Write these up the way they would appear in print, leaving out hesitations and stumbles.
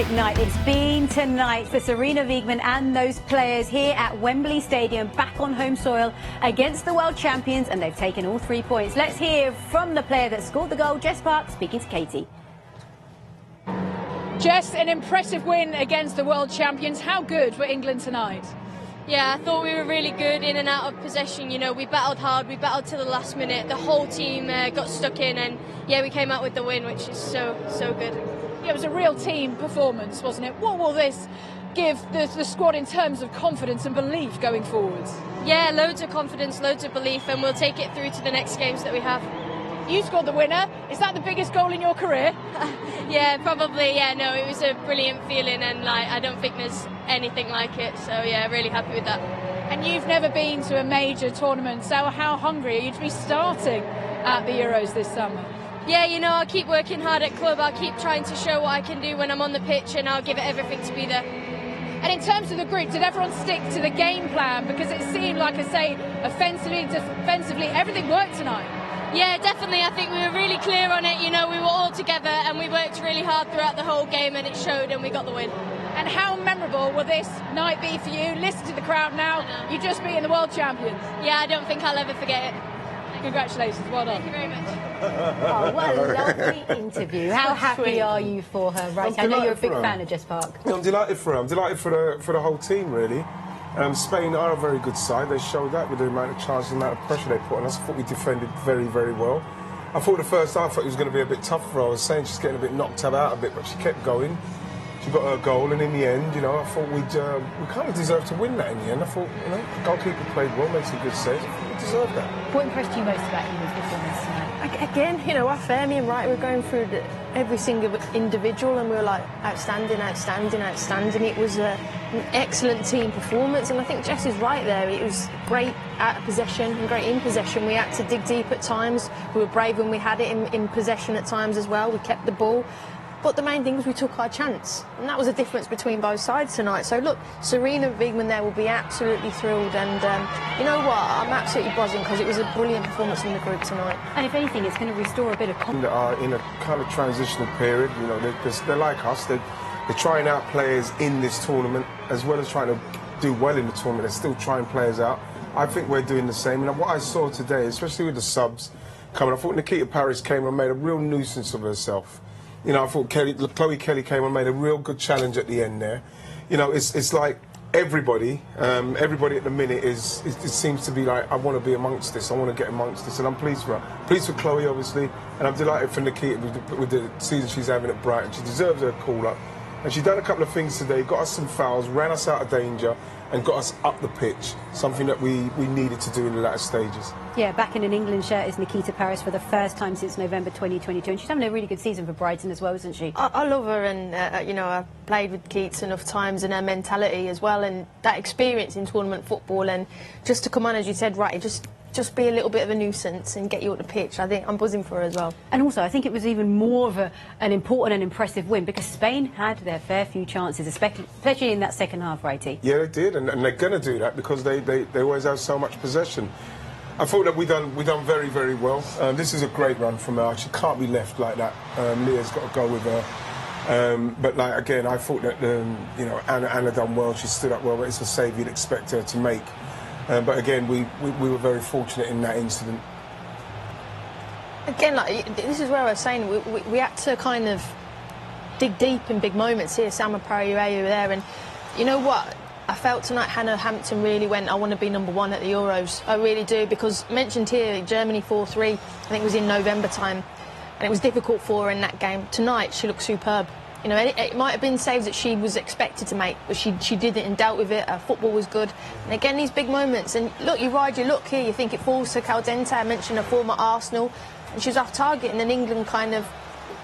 fantastic night it's been tonight for Serena Vigman and those players here at Wembley Stadium, back on home soil against the world champions, and they've taken all 3 points. Let's hear from the player that scored the goal, Jess Park, speaking to Katie. Jess, an impressive win against the world champions. How good were England tonight? Yeah, I thought we were really good in and out of possession. You know, we battled hard, we battled to the last minute. The whole team got stuck in, and yeah, we came out with the win, which is so good. Yeah, it was a real team performance, wasn't it? What will this give the squad in terms of confidence and belief going forwards? Yeah, loads of confidence, loads of belief, and we'll take it through to the next games that we have. You scored the winner. Is that the biggest goal in your career? Yeah, probably. Yeah, no, it was a brilliant feeling, and I don't think there's anything like it. So yeah, really happy with that. And you've never been to a major tournament, so how hungry are you to be starting at the Euros this summer? Yeah, you know, I'll keep working hard at club. I'll keep trying to show what I can do when I'm on the pitch, and I'll give it everything to be there. And in terms of the group, did everyone stick to the game plan? Because it seemed, like I say, offensively, defensively, everything worked tonight. Yeah, definitely. I think we were really clear on it. You know, we were all together and we worked really hard throughout the whole game, and it showed, and we got the win. And how memorable will this night be for you? Listen to the crowd now. You just being the world champions. Yeah, I don't think I'll ever forget it. Congratulations, well done. Thank you very much. Oh, what a lovely interview. How happy are you for her, right? I know you're a big fan of Jess Park. Yeah, I'm delighted for her. I'm delighted for the whole team, really. Spain are a very good side. They showed that with the amount of chances, the amount of pressure they put on us. I thought we defended very, very well. I thought the first half it was going to be a bit tough for her. I was saying she's getting a bit knocked out a bit, but she kept going. She got her goal, and in the end, you know, I thought we kind of deserved to win that in the end. I thought, you know, the goalkeeper played well, makes a good save. I thought we deserved that. What impressed you most about England's performance tonight? Again, you know, our Fermi and Wright were going through every single individual, and we were like, outstanding, outstanding, outstanding. It was an excellent team performance, and I think Jess is right there. It was great out of possession and great in possession. We had to dig deep at times. We were brave when we had it in possession at times as well. We kept the ball. But the main thing was we took our chance, and that was the difference between both sides tonight. So look, Serena Vigman there will be absolutely thrilled, and you know what, I'm absolutely buzzing because it was a brilliant performance in the group tonight. And if anything, it's going to restore a bit of confidence. They are in a kind of transitional period, you know, they're like us. They're trying out players in this tournament, as well as trying to do well in the tournament. They're still trying players out. I think we're doing the same, and what I saw today, especially with the subs coming, I thought Nikita Paris came and made a real nuisance of herself. You know, I thought Chloe Kelly came and made a real good challenge at the end there. You know, it's like everybody at the minute it seems to be like, I want to be amongst this, I want to get amongst this, and I'm pleased for her. Pleased for Chloe, obviously, and I'm delighted for Nikita with the season she's having at Brighton. She deserves her call-up. And she's done a couple of things today, got us some fouls, ran us out of danger, and got us up the pitch, something that we needed to do in the latter stages. Yeah, back in an England shirt is Nikita Paris for the first time since November 2022, and she's having a really good season for Brighton as well, isn't she? I love her, and you know, I've played with Keats enough times, and her mentality as well, and that experience in tournament football, and just to come on, as you said, right, just be a little bit of a nuisance and get you up the pitch. I think I'm buzzing for her as well. And also, I think it was even more of an important and impressive win because Spain had their fair few chances, especially in that second half, righty? Yeah, they did, and they're going to do that because they always have so much possession. I thought that we done very, very well. This is a great run from her. She can't be left like that. Leah's got to go with her. But like again, I thought that you know, Anna done well. She stood up well. But it's a save you'd expect her to make. But again, we were very fortunate in that incident. Again, like, this is where I was saying, we had to kind of dig deep in big moments here. Sama Parayueyu there, and you know what? I felt tonight Hannah Hampton really went, I want to be #1 at the Euros. I really do, because mentioned here, Germany 4-3, I think it was in November time, and it was difficult for her in that game. Tonight, she looked superb. You know, it might have been saves that she was expected to make, but she did it and dealt with it. Her football was good. And again, these big moments. And look, you ride your luck here. You think it falls to Caldente. I mentioned her former Arsenal. And she was off target, and then England kind of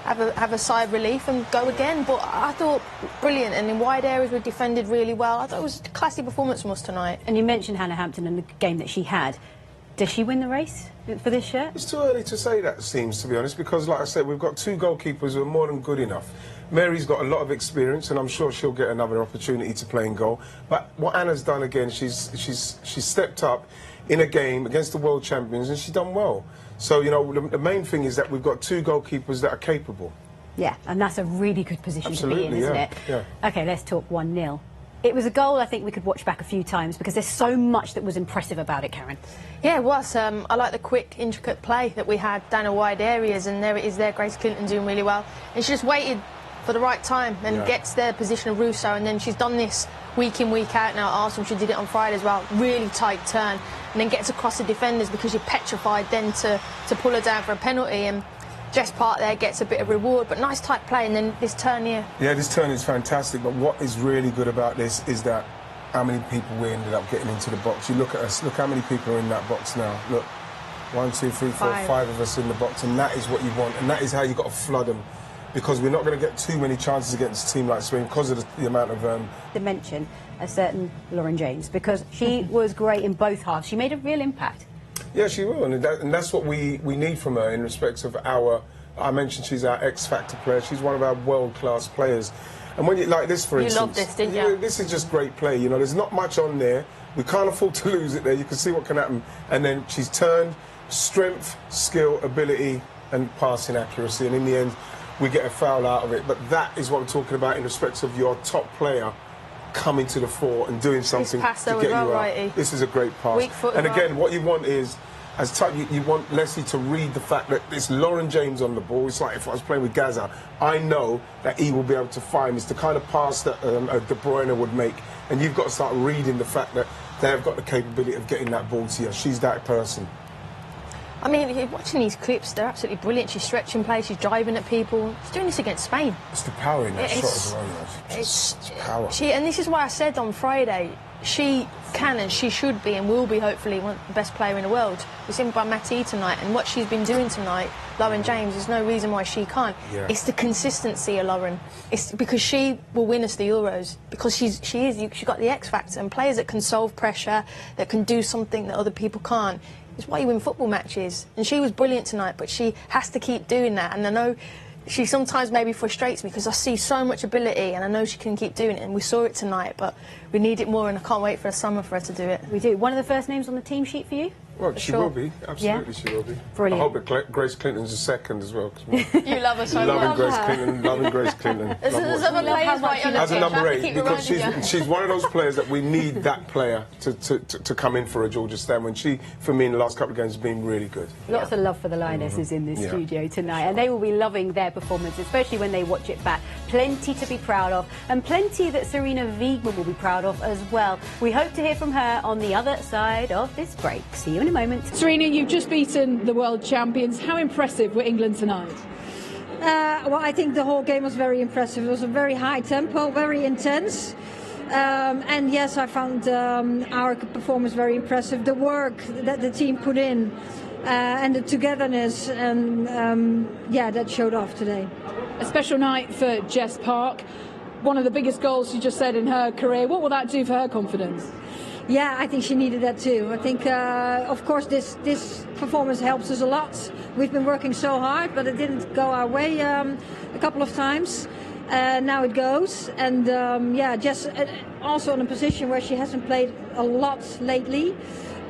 have a sigh of relief and go again. But I thought brilliant. And in wide areas, we defended really well. I thought it was a classy performance from us tonight. And you mentioned Hannah Hampton and the game that she had. Does she win the race for this shirt? It's too early to say that, seems, to be honest, because, like I said, we've got 2 goalkeepers who are more than good enough. Mary's got a lot of experience, and I'm sure she'll get another opportunity to play in goal. But what Anna's done again, she's stepped up in a game against the world champions, and she's done well. So, you know, the main thing is that we've got 2 goalkeepers that are capable. Yeah, and that's a really good position to be in, Absolutely, isn't yeah, it? yeah. OK, let's talk 1-0. It was a goal I think we could watch back a few times because there's so much that was impressive about it, Karen. Yeah, it was. I like the quick, intricate play that we had down the wide areas, and there it is there, Grace Clinton doing really well. And she just waited for the right time and gets their position of Russo, and then she's done this week in, week out now at Arsenal. She did it on Friday as well. Really tight turn, and then gets across the defenders because you're petrified then to pull her down for a penalty. And Jess Park there gets a bit of reward, but nice tight play, and then this turn here. Yeah, this turn is fantastic, but what is really good about this is that how many people we ended up getting into the box. You look at us, look how many people are in that box now. Look, 1, 2, 3, 4, 5 of us in the box, and that is what you want, and that is how you've got to flood them, because we're not going to get too many chances against a team like Spain because of the amount of... To mention a certain Lauren James, because she was great in both halves. She made a real impact. Yeah, she will, and that's what we need from her in respect of our... I mentioned she's our X-Factor player. She's one of our world-class players. And when you like this, for instance... You love this, didn't you? This is just great play. You know, there's not much on there. We can't afford to lose it there. You can see what can happen. And then she's turned, strength, skill, ability, and passing accuracy. And in the end, we get a foul out of it. But that is what I'm talking about in respect of your top player coming to the fore and doing something pass to though get you as well, out. righty. This is a great pass. Weak foot and as again, well. what you want is, as tight, you want Leslie to read the fact that it's Lauren James on the ball. It's like if I was playing with Gaza, I know that he will be able to find. It's the kind of pass that De Bruyne would make. And you've got to start reading the fact that they have got the capability of getting that ball to you. She's that person. I mean, watching these clips, they're absolutely brilliant. She's stretching play, she's driving at people. She's doing this against Spain. It's the power in that shot It's- as well. You know. It's power. And this is why I said on Friday, she can and she should be and will be hopefully the best player in the world. We've seen by Matty tonight, and what she's been doing tonight, Lauren James, there's no reason why she can't. Yeah. It's the consistency of Lauren. It's because she will win us the Euros, because she's got the X factor, and players that can solve pressure, that can do something that other people can't. It's why you win football matches. And she was brilliant tonight, but she has to keep doing that. And I know she sometimes maybe frustrates me because I see so much ability and I know she can keep doing it. And we saw it tonight, but we need it more, and I can't wait for the summer for her to do it. We do. One of the first names on the team sheet for you? Well, she sure. will be. Absolutely, Yeah. she will be. Brilliant. I hope that Grace Clinton's a second as well. You love her so Loving much. Grace Clinton, loving Grace Clinton. There's Love other watching her. players right on the As a pitch, I number have to 8, keep because reminding you. she's one of those players that we need that player to come in for a Georgia Stan, when she, for me, in the last couple of games, has been really good. Lots of love for the Lionesses in this Yeah. studio tonight, and they will be loving their performance, especially when they watch it back. Plenty to be proud of, and plenty that Serena Vigman will be proud of as well. We hope to hear from her on the other side of this break. See you in a moment. Serena, you've just beaten the world champions. How impressive were England tonight? Well, I think the whole game was very impressive. It was a very high tempo, very intense. And yes, I found our performance very impressive. The work that the team put in and the togetherness, and yeah, that showed off today. A special night for Jess Park. One of the biggest goals, she just said, in her career. What will that do for her confidence? Yeah, I think she needed that too. I think, of course, this performance helps us a lot. We've been working so hard, but it didn't go our way a couple of times. Now it goes, and yeah, Jess also in a position where she hasn't played a lot lately.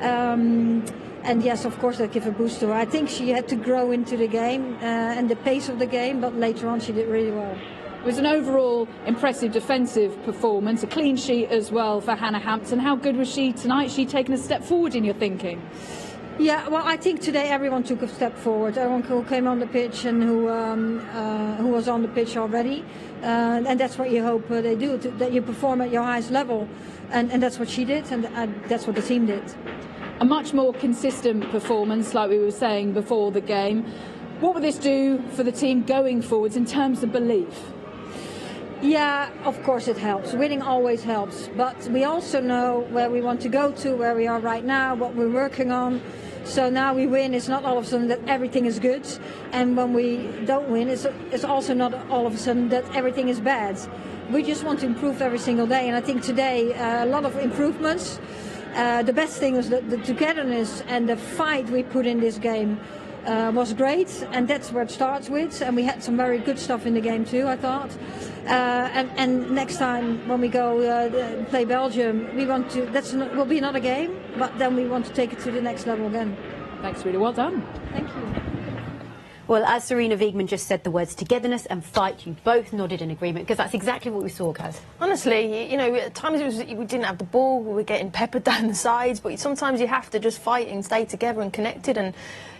And yes, of course, that gives a boost to her. I think she had to grow into the game and the pace of the game, but later on she did really well. It was an overall impressive defensive performance, a clean sheet as well for Hannah Hampton. How good was she tonight? She taken a step forward in your thinking? Yeah, well, I think today everyone took a step forward. Everyone who came on the pitch and who was on the pitch already, and that's what you hope they do, that you perform at your highest level, and that's what she did, and that's what the team did. A much more consistent performance, like we were saying before the game. What will this do for the team going forwards in terms of belief? Yeah, of course it helps. Winning always helps, but we also know where we want to go to, where we are right now, what we're working on. So now we win, it's not all of a sudden that everything is good, and when we don't win, it's also not all of a sudden that everything is bad. We just want to improve every single day, and I think today a lot of improvements. The best thing was the togetherness and the fight we put in this game. Was great, and that's where it starts with, and we had some very good stuff in the game too, I thought. And next time when we go play Belgium, we want to, will be another game, but then we want to take it to the next level again. Thanks, really well done. Thank you. Well, as Serena Vigman just said the words togetherness and fight, you both nodded in agreement, because that's exactly what we saw, guys. Honestly, you know, at times we didn't have the ball, we were getting peppered down the sides, but sometimes you have to just fight and stay together and connected. And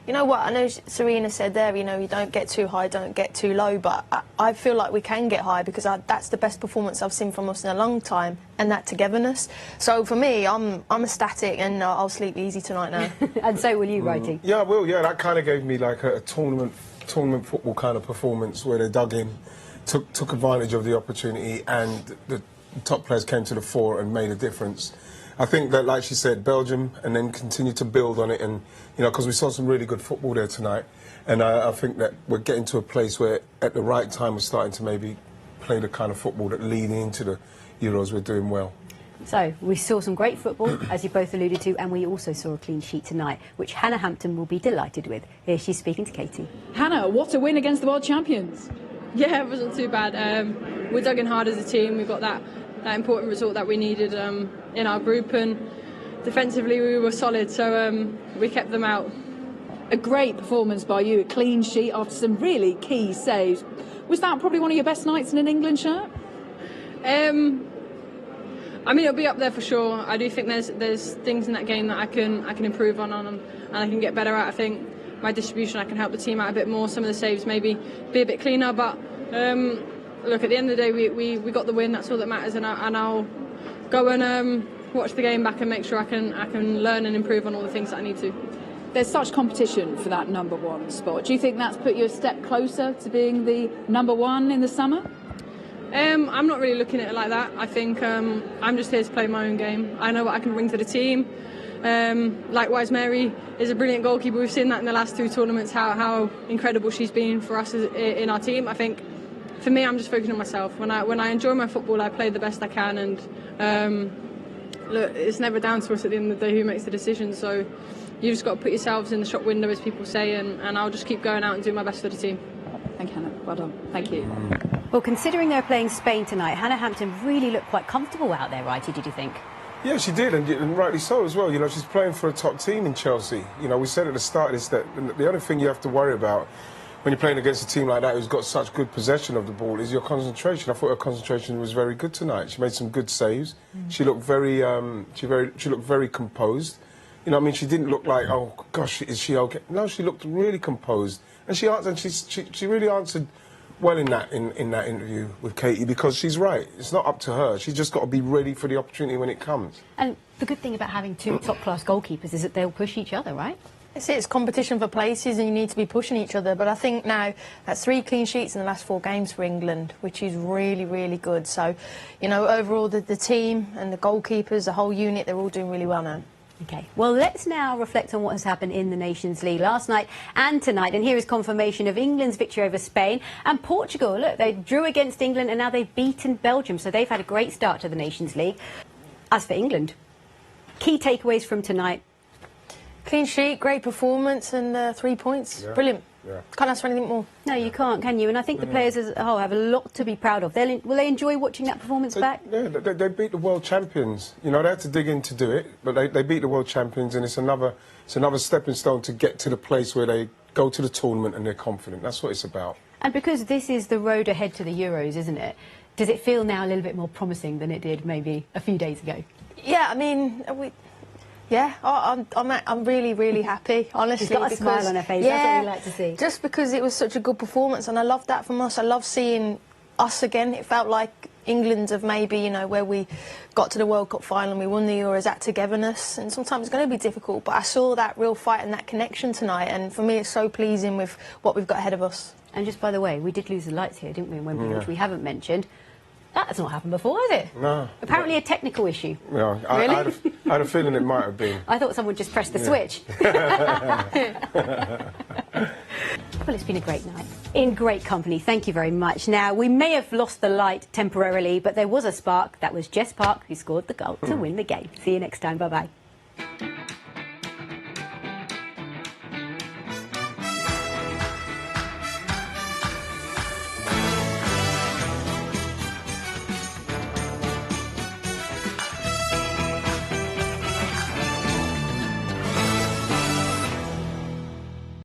you know what, I know Serena said there, you know, you don't get too high, don't get too low, but I feel like we can get high, because that's the best performance I've seen from us in a long time, and that togetherness. So for me, I'm ecstatic, and I'll sleep easy tonight now. And so will you, Righty. Yeah, I will. Yeah, that kind of gave me like a tournament football kind of performance, where they dug in, took advantage of the opportunity, and the top players came to the fore and made a difference. I think that, like she said, Belgium, and then continue to build on it, and you know, because we saw some really good football there tonight, and I think that we're getting to a place where, at the right time, we're starting to maybe play the kind of football that leading into the Euros, we're doing well. So, we saw some great football, as you both alluded to, and we also saw a clean sheet tonight, which Hannah Hampton will be delighted with. Here she's speaking to Katie. Hannah, what a win against the world champions. Yeah, it wasn't too bad. We dug in hard as a team. We got that important result that we needed in our group, and defensively we were solid, so we kept them out. A great performance by you, a clean sheet after some really key saves. Was that probably one of your best nights in an England shirt? I mean, it'll be up there for sure. I do think there's things in that game that I can improve on and I can get better at. I think my distribution, I can help the team out a bit more. Some of the saves maybe be a bit cleaner, but look, at the end of the day, we got the win. That's all that matters, and I'll go and watch the game back and make sure I can learn and improve on all the things that I need to. There's such competition for that #1 spot. Do you think that's put you a step closer to being the #1 in the summer? I'm not really looking at it like that. I think I'm just here to play my own game. I know what I can bring to the team. Likewise, Mary is a brilliant goalkeeper. We've seen that in the last 2 tournaments, how incredible she's been for us in our team. I think for me, I'm just focusing on myself. When I enjoy my football, I play the best I can, and look, it's never down to us at the end of the day who makes the decision. So you just got to put yourselves in the shop window, as people say, and I'll just keep going out and do my best for the team. Thank you, Hannah. Well done. Thank you. Well, considering they're playing Spain tonight, Hannah Hampton really looked quite comfortable out there, Righty, did you think? Yeah, she did, and rightly so as well. You know, she's playing for a top team in Chelsea. You know, we said at the start of this that the other thing you have to worry about when you're playing against a team like that who's got such good possession of the ball is your concentration. I thought her concentration was very good tonight. She made some good saves. She looked very composed. You know, I mean, she didn't look like, oh gosh, is she okay? No, she looked really composed, and she answered. She really answered well in that interview with Katie, because she's right. It's not up to her. She's just got to be ready for the opportunity when it comes. And the good thing about having 2 top-class goalkeepers is that they'll push each other, right? It's competition for places, and you need to be pushing each other. But I think now that's 3 clean sheets in the last 4 games for England, which is really, really good. So, you know, overall the team and the goalkeepers, the whole unit, they're all doing really well now. Okay, well, let's now reflect on what has happened in the Nations League last night and tonight. And here is confirmation of England's victory over Spain and Portugal. Look, they drew against England and now they've beaten Belgium. So they've had a great start to the Nations League. As for England, key takeaways from tonight. Clean sheet, great performance, and 3 points. Yeah. Brilliant. Yeah. Can't ask for anything more. No, you can't, can you? And I think the players as a whole have a lot to be proud of. Will they enjoy watching that performance back? Yeah, they beat the world champions. You know, they had to dig in to do it, but they beat the world champions, and it's another stepping stone to get to the place where they go to the tournament and they're confident. That's what it's about. And because this is the road ahead to the Euros, isn't it? Does it feel now a little bit more promising than it did maybe a few days ago? Yeah, I mean, yeah, I'm really, really happy, honestly. She's got a smile on her face, yeah, that's what we like to see. Just because it was such a good performance, and I love that from us. I love seeing us again. It felt like England of maybe, you know, where we got to the World Cup final and we won the Euros, that togetherness. And sometimes it's going to be difficult, but I saw that real fight and that connection tonight, and for me it's so pleasing with what we've got ahead of us. And just by the way, we did lose the lights here, didn't we, in Wembley, which we haven't mentioned. That's not happened before, has it? No. Apparently a technical issue. Yeah, really? I had a feeling it might have been. I thought someone just pressed the switch. Well, it's been a great night. In great company. Thank you very much. Now, we may have lost the light temporarily, but there was a spark. That was Jess Park who scored the goal to win the game. See you next time. Bye-bye.